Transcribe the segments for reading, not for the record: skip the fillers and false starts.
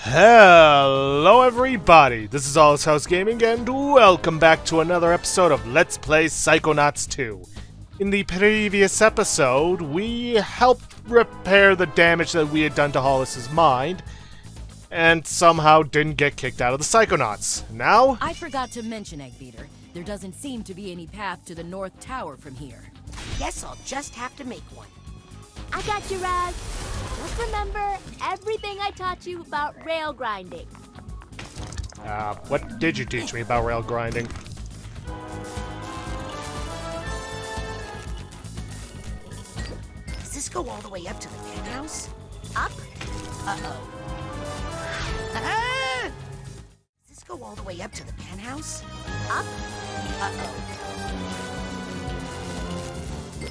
Hello everybody, this is All's House Gaming and welcome back to another episode of Let's Play Psychonauts 2. In the previous episode, we helped repair the damage that we had done to Hollis's mind, and somehow didn't get kicked out of the Psychonauts. Now... I forgot to mention, Eggbeater, there doesn't seem to be any path to the North Tower from here. Guess I'll just have to make one. I got you, Raz. Just remember everything I taught you about rail grinding. What did you teach me about rail grinding? Does this go all the way up to the penthouse? Up? Uh-oh. Ah! Does this go all the way up to the penthouse? Up? Uh-oh.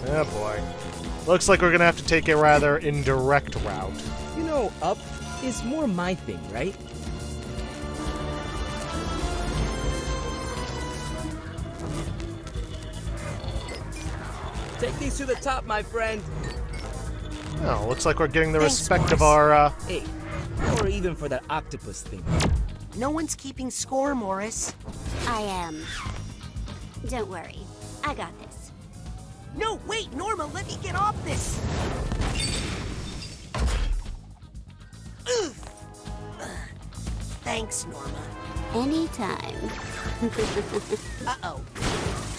Oh boy. Looks like we're gonna have to take a rather indirect route. You know, up is more my thing, right? Take these to the top, my friend. Oh, looks like we're getting the Thanks, respect of Morris. our, Hey, or even for that octopus thing. No one's keeping score, Morris. I am. Don't worry. I got this. No, wait, Norma, let me get off this. Oof. Thanks, Norma. Anytime. Uh-oh.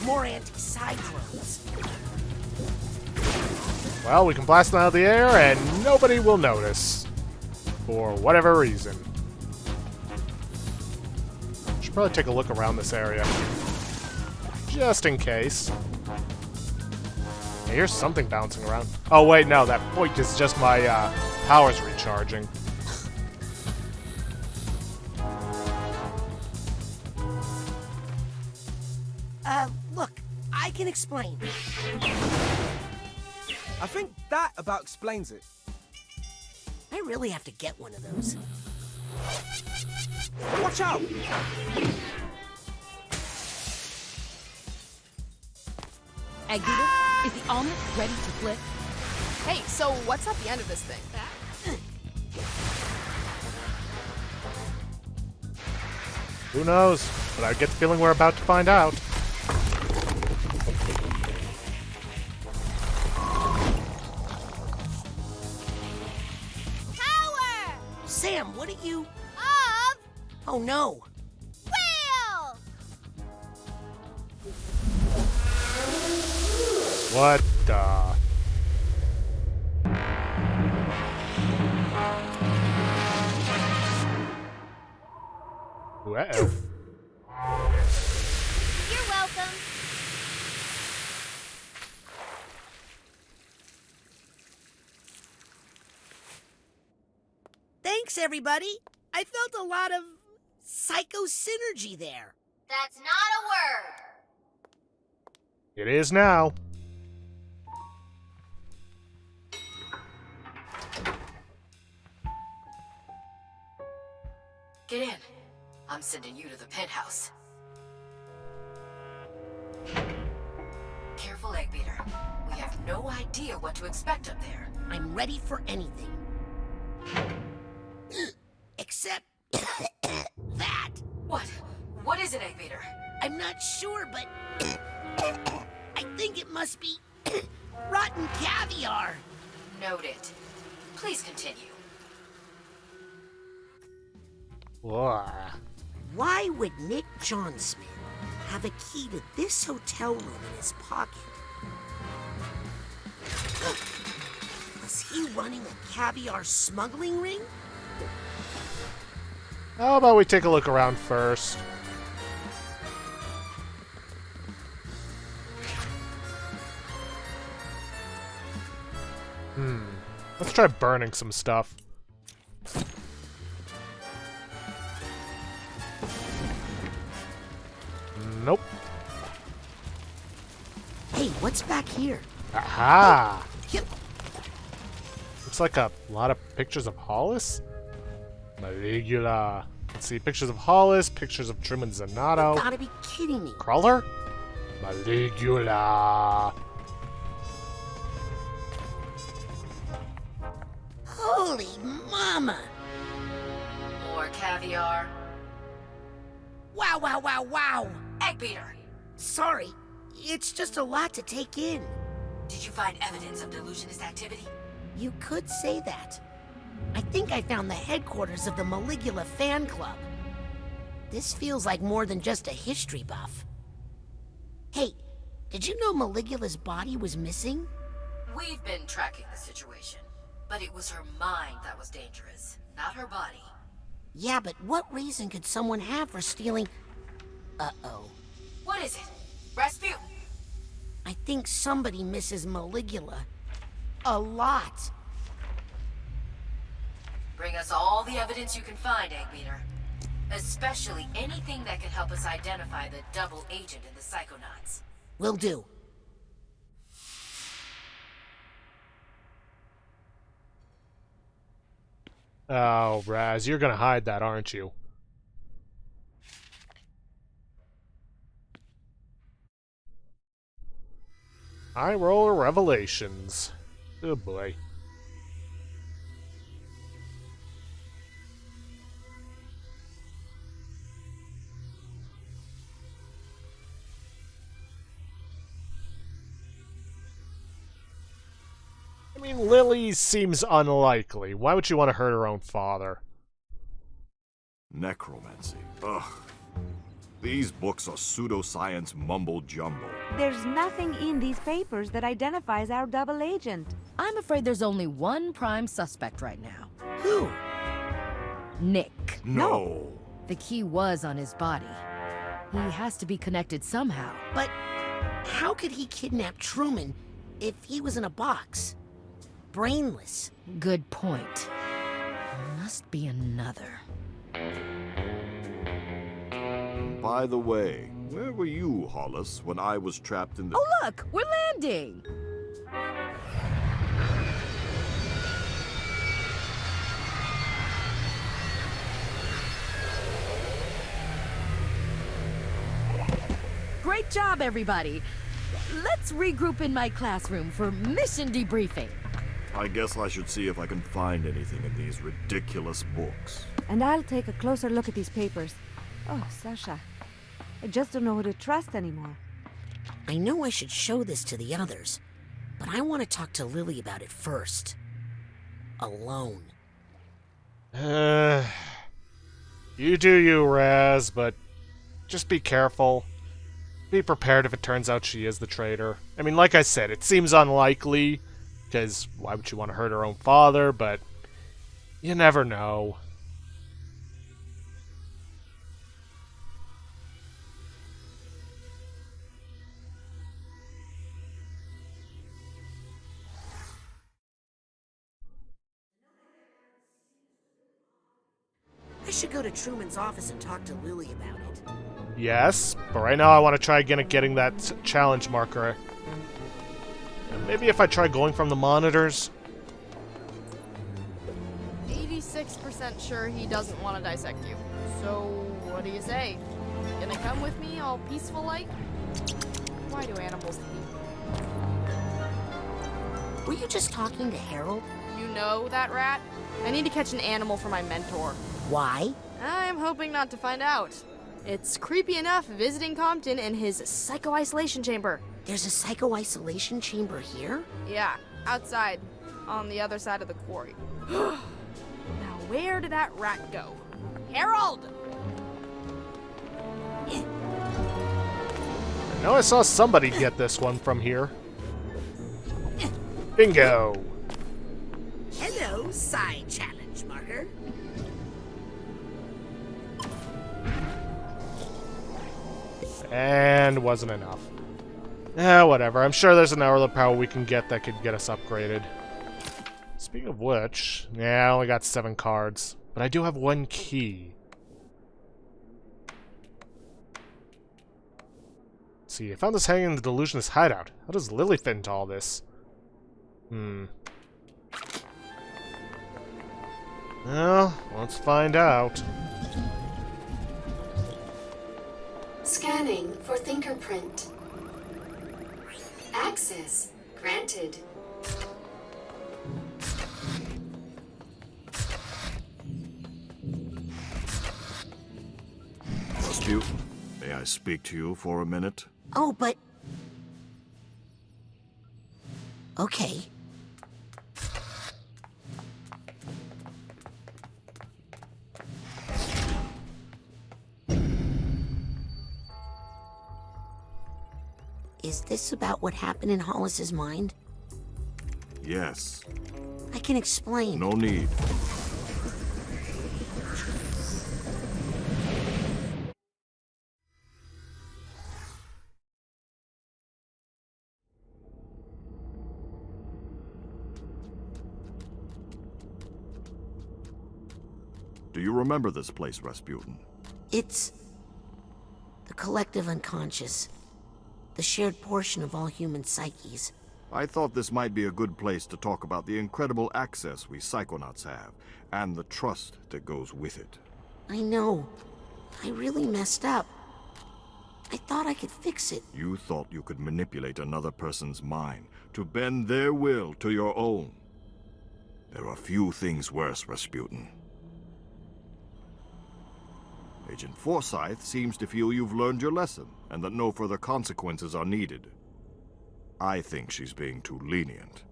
More anti-cyclones. well, we can blast them out of the air and nobody will notice. For whatever reason. Should probably take a look around this area. Just in case. I hear something bouncing around. Oh wait, no, that point is just my powers recharging. Look, I can explain. I think that about explains it. I really have to get one of those. Watch out! Eggbeater, is the omelet ready to flip? Hey, so what's at the end of this thing? Who knows? But I get the feeling we're about to find out. Power! Sam, what are you... Of Oh, no. wheel! What the... Uh-oh. You're welcome. Thanks, everybody. I felt a lot of psycho-synergy there. That's not a word. It is now. Get in. I'm sending you to the penthouse. Careful, Eggbeater. We have no idea what to expect up there. I'm ready for anything. Except that. What? What is it, Eggbeater? I'm not sure, but I think it must be rotten caviar. Noted. Please continue. Whoa. Why would Nick Johnsmith have a key to this hotel room in his pocket? Was he running a caviar smuggling ring? How about we take a look around first? Let's try burning some stuff. Nope. Hey, what's back here? Aha! Yep. Looks like a lot of pictures of Hollis. Maligula. Let's see, pictures of Hollis, pictures of Truman You Zanato. gotta be kidding me. Crawler? Maligula. Holy mama! more caviar? Wow, wow, wow, wow! Egg beater! Sorry, it's just a lot to take in. Did you find evidence of delusionist activity? You could say that. I think I found the headquarters of the Maligula fan club. This feels like more than just a history buff. Hey, did you know Maligula's body was missing? We've been tracking the situation, but it was her mind that was dangerous, not her body. Yeah, but what reason could someone have for stealing... Uh-oh. What is it? Rasputin! I think somebody misses Maligula. A lot. Bring us all the evidence you can find, Egg Beater. Especially anything that can help us identify the double agent in the Psychonauts. Will do. Oh, Raz, you're gonna hide that, aren't you? High Roller Revelations. Oh boy. I mean, Lily seems unlikely. Why would she want to hurt her own father? Necromancy. Ugh. These books are pseudoscience mumbo-jumbo. There's nothing in these papers that identifies our double agent. I'm afraid there's only one prime suspect right now. Who? Nick. No. The key was on his body. He has to be connected somehow. But how could he kidnap Truman if he was in a box? Brainless. Good point. Must be another. By the way, where were you, Hollis, when I was trapped in the... Oh look! We're landing! Great job, everybody! Let's regroup in my classroom for mission debriefing. I guess I should see if I can find anything in these ridiculous books. And I'll take a closer look at these papers. Oh, Sasha. I just don't know who to trust anymore. I know I should show this to the others, but I want to talk to Lily about it first. Alone. You do you, Raz, but just be careful. Be prepared if it turns out she is the traitor. I mean, like I said, it seems unlikely, because why would she want to hurt her own father, but you never know. I should go to Truman's office and talk to Lily about it. Yes, but right now I want to try again at getting that challenge marker. And maybe if I try going from the monitors. 86% sure he doesn't want to dissect you. So, what do you say? Gonna come with me all peaceful like? Why do animals hate? Were you just talking to Harold? You know that rat? I need to catch an animal for my mentor. Why? I'm hoping not to find out. It's creepy enough visiting Compton in his psycho-isolation chamber. There's a psycho-isolation chamber here? Yeah, outside, on the other side of the quarry. Now where did that rat go? Harold! I know I saw somebody get this one from here. Bingo! Hello, side challenge marker. And wasn't enough. Whatever. I'm sure there's an hour of power we can get that could get us upgraded. Speaking of which, yeah, I only got 7 cards. But I do have 1 key. Let's see, I found this hanging in the Delusionist hideout. How does Lily fit into all this? Well, let's find out. Scanning for fingerprint. Access granted. Rasputin, may I speak to you for a minute? Oh, but... Okay. Is this about what happened in Hollis's mind? Yes. I can explain. No need. Do you remember this place, Rasputin? It's... the collective unconscious. The shared portion of all human psyches. I thought this might be a good place to talk about the incredible access we Psychonauts have, and the trust that goes with it. I know. I really messed up. I thought I could fix it. You thought you could manipulate another person's mind to bend their will to your own. There are few things worse, Rasputin. Agent Forsyth seems to feel you've learned your lesson, and that no further consequences are needed. I think she's being too lenient.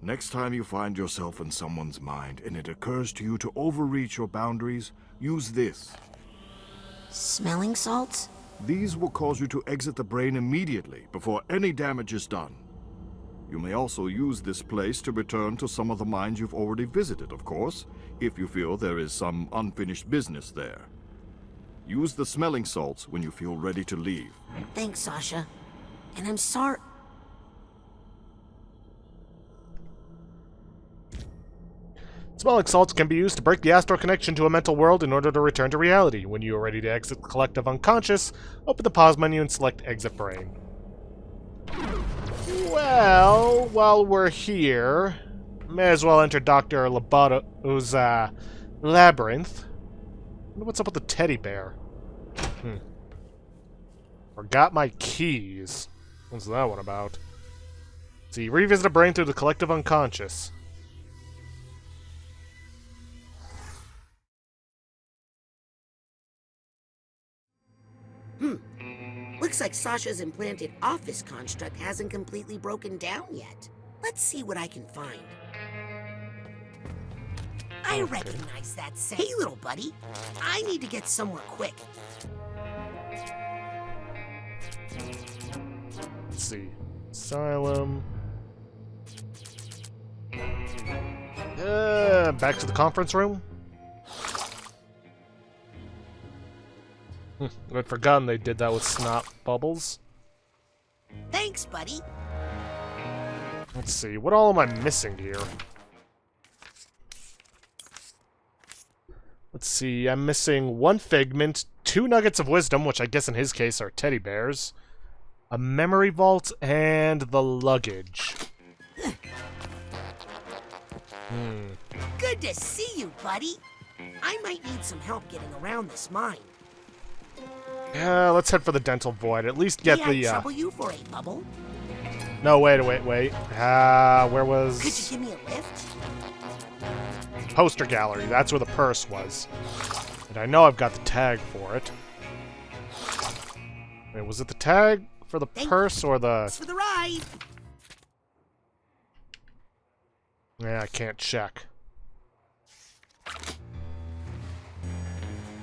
Next time you find yourself in someone's mind and it occurs to you to overreach your boundaries, use this. Smelling salts? These will cause you to exit the brain immediately, before any damage is done. You may also use this place to return to some of the mines you've already visited, of course, if you feel there is some unfinished business there. Use the smelling salts when you feel ready to leave. Thanks, Sasha. And I'm sorry. Smelling salts can be used to break the astral connection to a mental world in order to return to reality. When you are ready to exit the collective unconscious, open the pause menu and select Exit Brain. Well, while we're here, may as well enter Dr. Labato's labyrinth. Wonder what's up with the teddy bear. Forgot my keys. What's that one about? See, revisit a brain through the collective unconscious. Looks like Sasha's implanted office construct hasn't completely broken down yet. Let's see what I can find. I recognize that sound. Hey, little buddy. I need to get somewhere quick. Let's see. Asylum. Back to the conference room. I'd forgotten they did that with snot bubbles. Thanks, buddy. Let's see, what all am I missing here? Let's see, I'm missing 1 figment, 2 nuggets of wisdom, which I guess in his case are teddy bears, a memory vault, and the luggage. Good to see you, buddy. I might need some help getting around this mine. Yeah, let's head for the dental void. At least get May the. I trouble you for a bubble? No, wait. Where was? Could you give me a lift? Poster gallery. That's where the purse was. And I know I've got the tag for it. Wait, was it the tag for the purse or the? Thanks for the ride. Yeah, I can't check.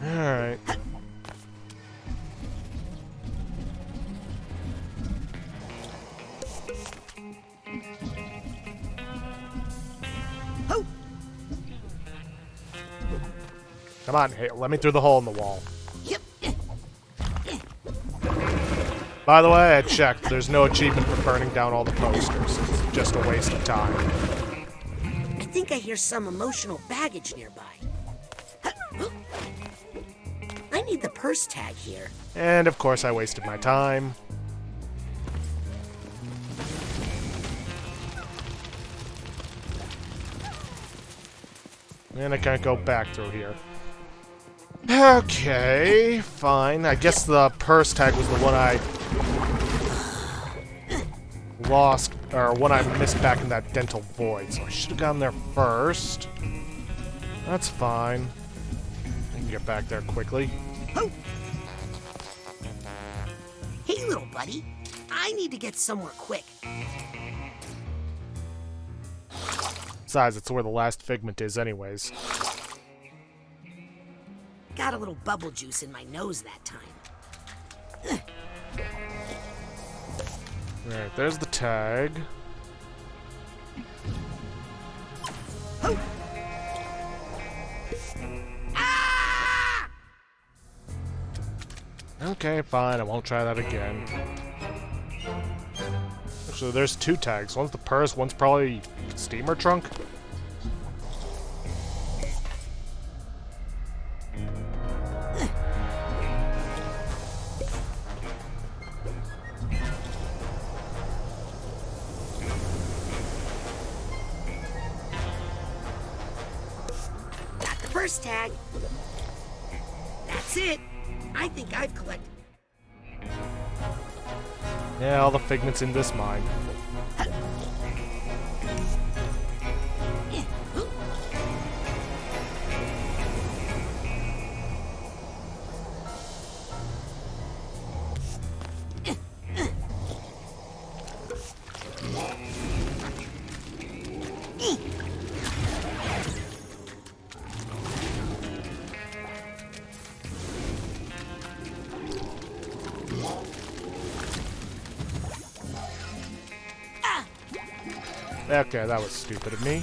All right. Come on, hey, let me through the hole in the wall. Yep. By the way, I checked. There's no achievement for burning down all the posters. It's just a waste of time. I think I hear some emotional baggage nearby. I need the purse tag here. And of course I wasted my time. And I can't go back through here. Okay, fine. I guess the purse tag was the one I lost, or one I missed back in that dental void, so I should have gone there first. That's fine. I can get back there quickly. Hey, little buddy. I need to get somewhere quick. Besides, it's where the last figment is anyways. Got a little bubble juice in my nose that time. Alright, there's the tag. Ah! Okay, fine, I won't try that again. Actually, there's two tags. One's the purse, one's probably steamer trunk. Got the first tag. That's it. I think I've collected. Yeah, all the figments in this mine. Okay, that was stupid of me.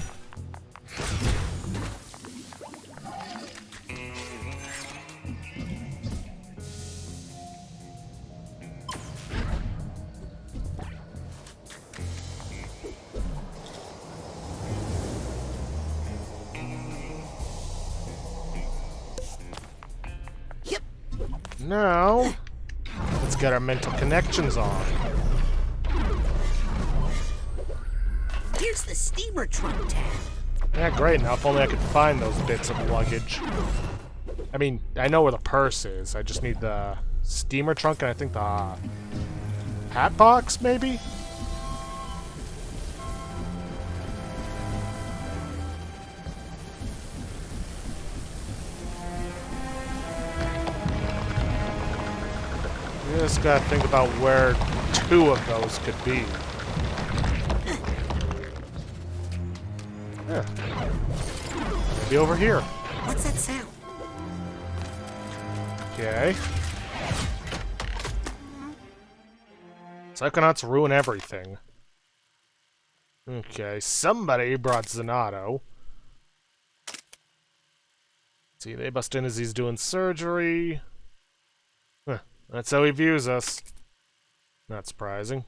Yep. Now, let's get our mental connections on. Here's the steamer trunk tag. Yeah, great. Now, if only I could find those bits of luggage. I mean, I know where the purse is. I just need the steamer trunk and I think the hat box, maybe? You just gotta think about where two of those could be. Yeah. Maybe over here. What's that sound? Okay. Psychonauts ruin everything. Okay, somebody brought Zenato. See, they bust in as he's doing surgery. Huh, that's how he views us. Not surprising.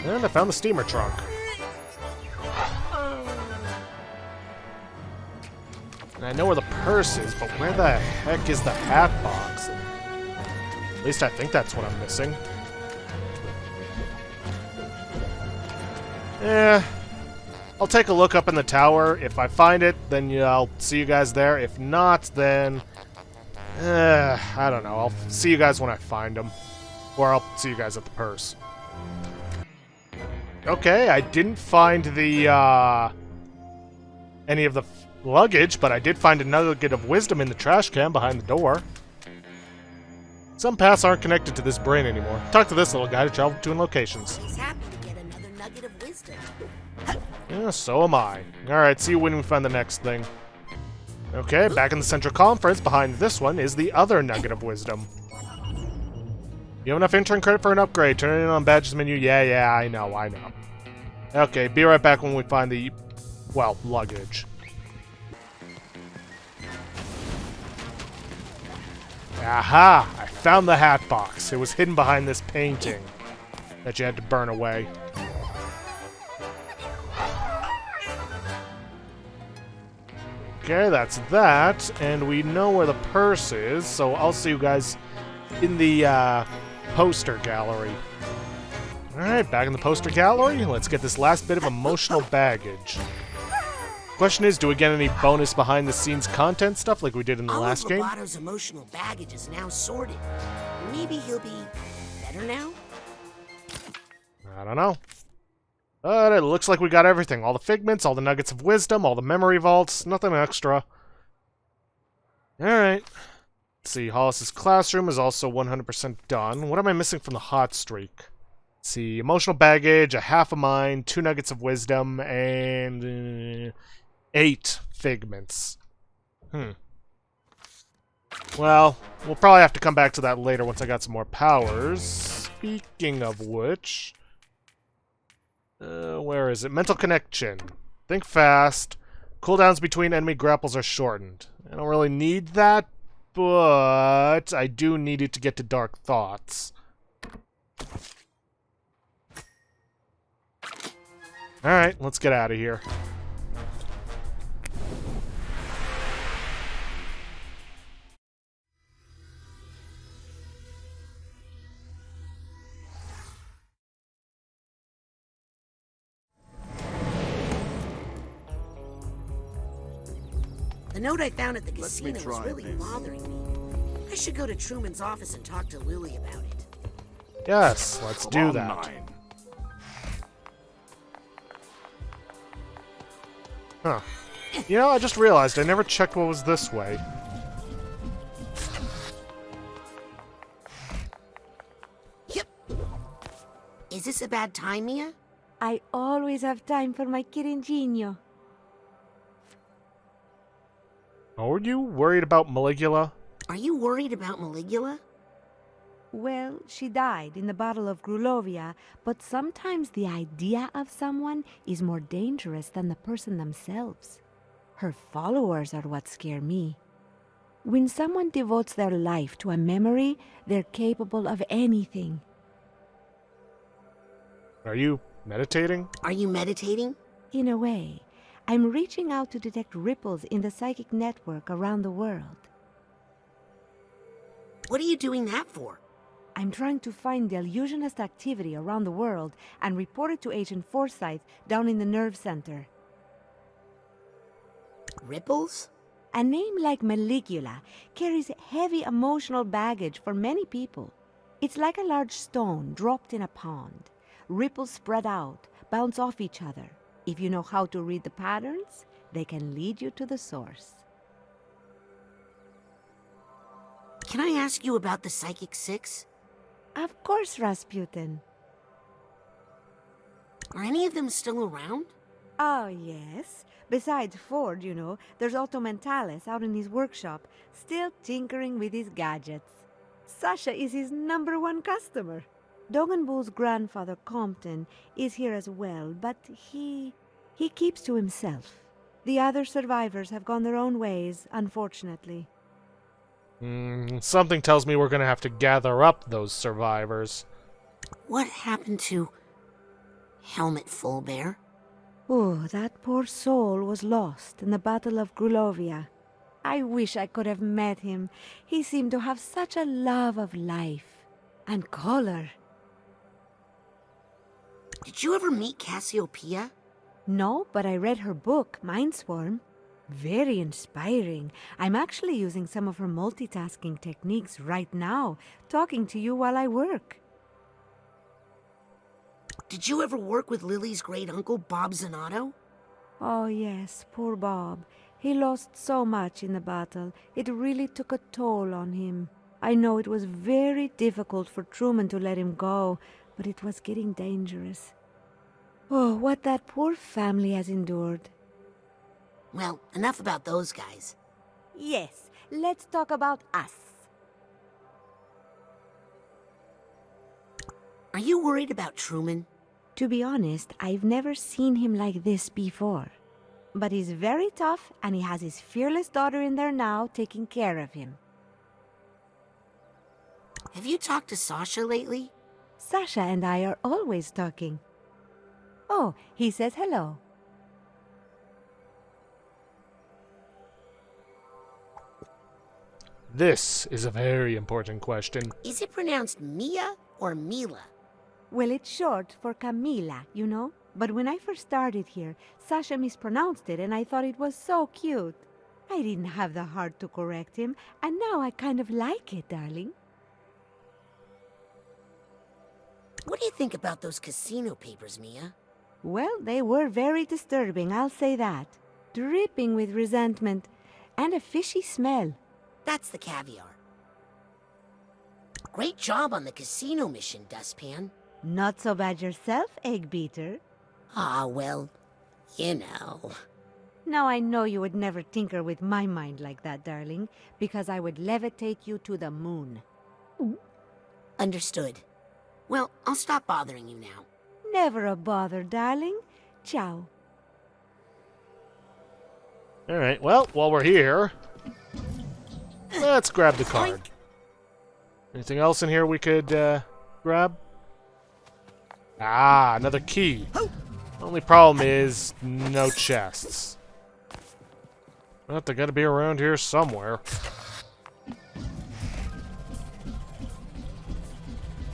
And I found the steamer trunk. And I know where the purse is, but where the heck is the hat box? At least I think that's what I'm missing. Yeah. I'll take a look up in the tower. If I find it, then I'll see you guys there. If not, then... I don't know. I'll see you guys when I find them. Or I'll see you guys at the purse. Okay, I didn't find the, any of the luggage, but I did find a nugget of wisdom in the trash can behind the door. Some paths aren't connected to this brain anymore. Talk to this little guy to travel between locations. He's happy to get another nugget of wisdom. Yeah, so am I. Alright, see you when we find the next thing. Okay, back in the central conference, behind this one, is the other nugget of wisdom. You have enough intern credit for an upgrade. Turn it in on badges menu. Yeah, I know. Okay, be right back when we find the, well, luggage. Aha! I found the hat box. It was hidden behind this painting that you had to burn away. Okay, that's that. And we know where the purse is, so I'll see you guys in the, poster gallery. Alright, back in the poster gallery. Let's get this last bit of emotional baggage. Question is, do we get any bonus behind-the-scenes content stuff like we did in the last game? All of Robato's emotional baggage is now sorted. Maybe he'll be better now? I don't know. But it looks like we got everything. All the figments, all the nuggets of wisdom, all the memory vaults, nothing extra. Alright. Let's see, Hollis's classroom is also 100% done. What am I missing from the hot streak? Let's see, emotional baggage, a half a mind, 2 nuggets of wisdom, and 8 figments. Well, we'll probably have to come back to that later once I got some more powers. Speaking of which... where is it? Mental connection. Think fast. Cooldowns between enemy grapples are shortened. I don't really need that, but I do need it to get to Dark Thoughts. Alright, let's get out of here. The note I found at the Let me casino was try really this. bothering me. I should go to Truman's office and talk to Lily about it. Yes, let's do Come on, that. 9. Huh. You know, I just realized I never checked what was this way. Yep. Is this a bad time, Mia? I always have time for my Kiringinho. Are you worried about Maligula? Are you worried about Maligula? Well, she died in the Battle of Grulovia, but sometimes the idea of someone is more dangerous than the person themselves. Her followers are what scare me. When someone devotes their life to a memory, they're capable of anything. Are you meditating? Are you meditating? In a way, I'm reaching out to detect ripples in the psychic network around the world. What are you doing that for? I'm trying to find the illusionist activity around the world and report it to Agent Forsyth down in the nerve center. Ripples? A name like Maligula carries heavy emotional baggage for many people. It's like a large stone dropped in a pond. Ripples spread out, bounce off each other. If you know how to read the patterns, they can lead you to the source. Can I ask you about the Psychic Six? Of course, Rasputin. Are any of them still around? Oh, yes. Besides Ford, you know, there's Otto Mentalis out in his workshop, still tinkering with his gadgets. Sasha is his #1 customer. Dogenbull's grandfather, Compton, is here as well, but he keeps to himself. The other survivors have gone their own ways, unfortunately. Something tells me we're gonna have to gather up those survivors. What happened to Helmut Fullbear? Oh, that poor soul was lost in the Battle of Grulovia. I wish I could have met him. He seemed to have such a love of life and color. Did you ever meet Cassiopeia? No, but I read her book, Mindswarm. Very inspiring. I'm actually using some of her multitasking techniques right now, talking to you while I work. Did you ever work with Lily's great-uncle, Bob Zanato? Oh, yes, poor Bob. He lost so much in the battle. It really took a toll on him. I know it was very difficult for Truman to let him go, but it was getting dangerous. Oh, what that poor family has endured. Well, enough about those guys. Yes, let's talk about us. Are you worried about Truman? To be honest, I've never seen him like this before. But he's very tough, and he has his fearless daughter in there now taking care of him. Have you talked to Sasha lately? Sasha and I are always talking. Oh, he says hello. This is a very important question. Is it pronounced Mia or Mila? Well, it's short for Camila, you know? But when I first started here, Sasha mispronounced it and I thought it was so cute. I didn't have the heart to correct him, and now I kind of like it, darling. What do you think about those casino papers, Mia? Well, they were very disturbing, I'll say that. Dripping with resentment and a fishy smell. That's the caviar. Great job on the casino mission, Dustpan. Not so bad yourself, Egg Beater. Ah, well, you know. Now I know you would never tinker with my mind like that, darling, because I would levitate you to the moon. Understood. Well, I'll stop bothering you now. Never a bother, darling. Ciao. Alright, well, while we're here, let's grab the card. Anything else in here we could grab? Ah, another key. Only problem is no chests. Well, they gotta be around here somewhere.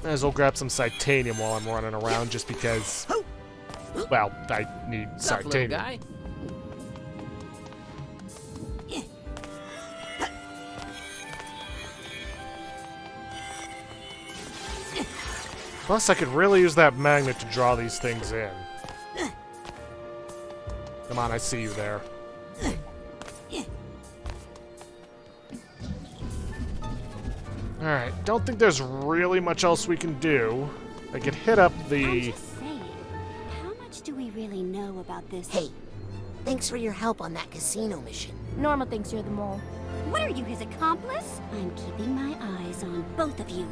Might as well grab some titanium while I'm running around, just because, well, I need titanium. Guy? Plus, I could really use that magnet to draw these things in. Come on, I see you there. Alright, don't think there's really much else we can do. I could hit up I'm the... just saying, how much do we really know about this? Hey, thanks for your help on that casino mission. Norma thinks you're the mole. What are you, his accomplice? I'm keeping my eyes on both of you.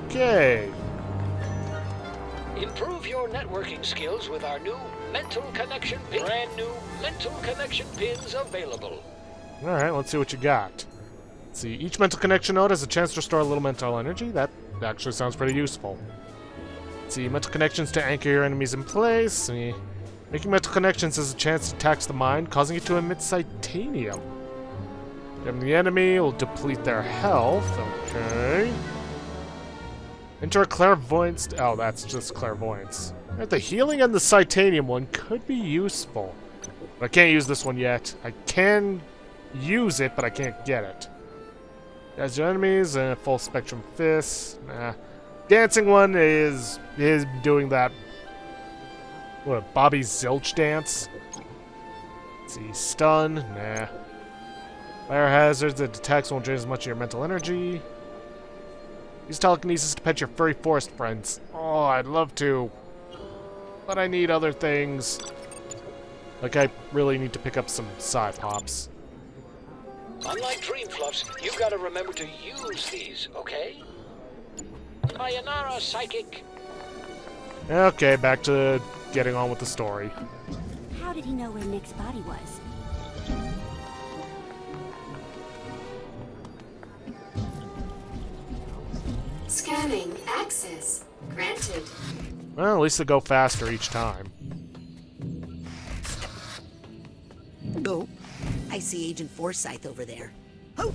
Okay. Improve your networking skills with our new mental connection pin. Brand new mental connection pins available. Alright, let's see what you got. Let's see, each mental connection node has a chance to restore a little mental energy. That actually sounds pretty useful. Let's see, mental connections to anchor your enemies in place. Making mental connections has a chance to tax the mind, causing it to emit titanium. Damn the enemy will deplete their health. Okay. Enter a clairvoyance. Oh, that's just clairvoyance. The healing and the titanium one could be useful. But I can't use this one yet. I can use it, but I can't get it. As your enemies, full spectrum fists. Nah. Dancing one is doing that. What, Bobby Zilch dance? Let's see, stun. Nah. Fire hazards that attacks won't drain as much of your mental energy. Use telekinesis to pet your furry forest friends. Oh, I'd love to. But I need other things. Like, I really need to pick up some side pops. Unlike Dream Fluffs, you've got to remember to use these, okay? Sayonara, Psychic. Okay, back to getting on with the story. How did he know where Nick's body was? Scanning access granted. Well, at least they go faster each time. Oh, I see Agent Forsyth over there. Oh!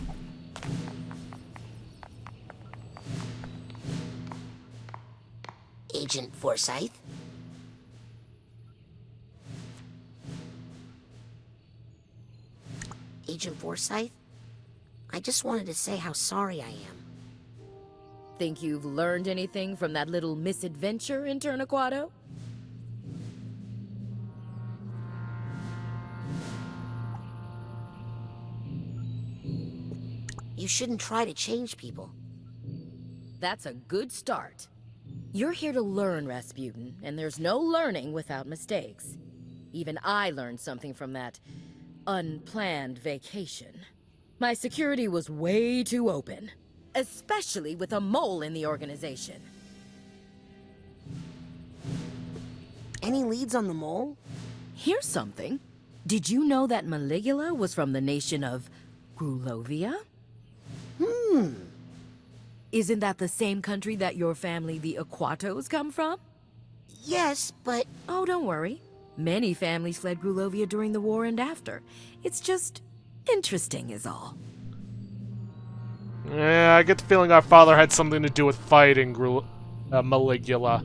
Agent Forsyth? Agent Forsyth? I just wanted to say how sorry I am. Think you've learned anything from that little misadventure in Turnaquado? You shouldn't try to change people. That's a good start. You're here to learn, Rasputin, and there's no learning without mistakes. Even I learned something from that unplanned vacation. My security was way too open, especially with a mole in the organization. Any leads on the mole? Here's something. Did you know that Maligula was from the nation of Grulovia? Isn't that the same country that your family, the Aquatos, come from? Yes, but... Oh, don't worry. Many families fled Grulovia during the war and after. It's just interesting is all. Yeah, I get the feeling our father had something to do with fighting Maligula.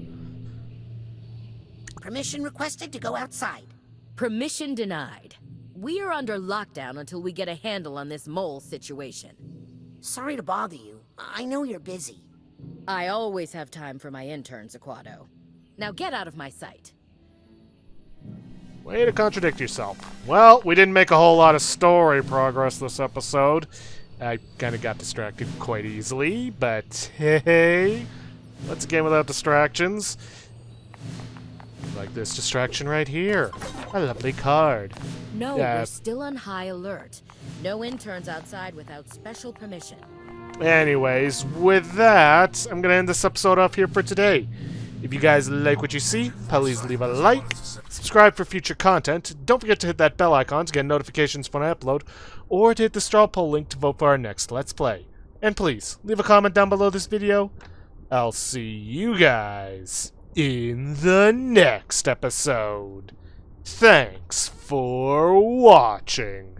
Permission requested to go outside. Permission denied. We are under lockdown until we get a handle on this mole situation. Sorry to bother you. I know you're busy. I always have time for my interns, Aquato. Now get out of my sight. Way to contradict yourself. Well, we didn't make a whole lot of story progress this episode. I kind of got distracted quite easily, but hey, let's game without distractions. Like this distraction right here. A lovely card. No, we're still on high alert. No interns outside without special permission. Anyways, with that, I'm going to end this episode off here for today. If you guys like what you see, please leave a like, subscribe for future content, don't forget to hit that bell icon to get notifications when I upload, or to hit the straw poll link to vote for our next Let's Play. And please, leave a comment down below this video. I'll see you guys in the next episode. Thanks for watching.